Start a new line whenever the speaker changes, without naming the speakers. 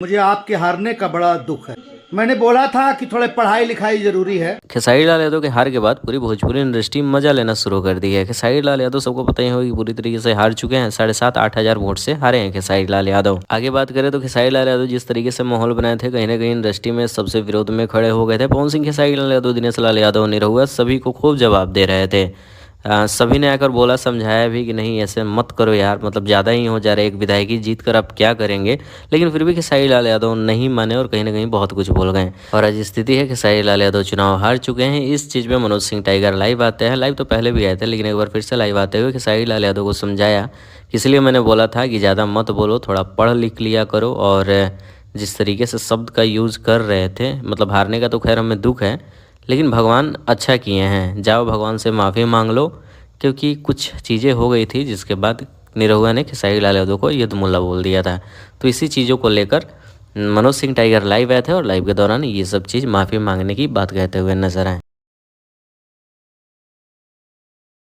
मुझे आपके हारने का बड़ा दुख है। मैंने बोला था कि थोड़े पढ़ाई लिखाई जरूरी है।
खेसारी लाल यादव के हार के बाद पूरी भोजपुरी इंडस्ट्री मजा लेना शुरू कर दी है। खेसारी लाल यादव सबको पता ही होगा कि पूरी तरीके से हार चुके हैं। 7,500-8,000 वोट से हारे हैं खेसारी लाल यादव। आगे बात करें तो खेसारी लाल यादव जिस तरीके से माहौल बनाए थे, कहीं ना कहीं इंडस्ट्री में सबसे विरोध में खड़े हो गए थे। पवन सिंह, खेसारी लाल यादव, दिनेश लाल यादव, निरहुआ सभी को खूब जवाब दे रहे थे। सभी ने आकर बोला, समझाया भी कि नहीं ऐसे मत करो यार, मतलब ज़्यादा ही हो जा रहा है, एक विधायकी जीत कर आप क्या करेंगे। लेकिन फिर भी खेसारी लाल यादव नहीं माने और कहीं ना कहीं बहुत कुछ बोल गए। और आज स्थिति है खेसारी लाल यादव चुनाव हार चुके हैं। इस चीज़ में मनोज सिंह टाइगर लाइव आते हैं। लाइव तो पहले भी आए थे, लेकिन एक बार फिर से लाइव आते हुए खेसारी लाल यादव को समझाया, इसलिए मैंने बोला था कि ज़्यादा मत बोलो, थोड़ा पढ़ लिख लिया करो। और जिस तरीके से शब्द का यूज़ कर रहे थे, मतलब हारने का तो खैर हमें दुख है, लेकिन भगवान अच्छा किए हैं, जाओ भगवान से माफ़ी मांग लो। क्योंकि कुछ चीज़ें हो गई थी जिसके बाद निरहुआ ने खेसारी लाल यादव को युद्ध मुल्ला बोल दिया था। तो इसी चीज़ों को लेकर मनोज सिंह टाइगर लाइव आए थे और लाइव के दौरान ये सब चीज़ माफ़ी मांगने की बात कहते हुए नजर आए।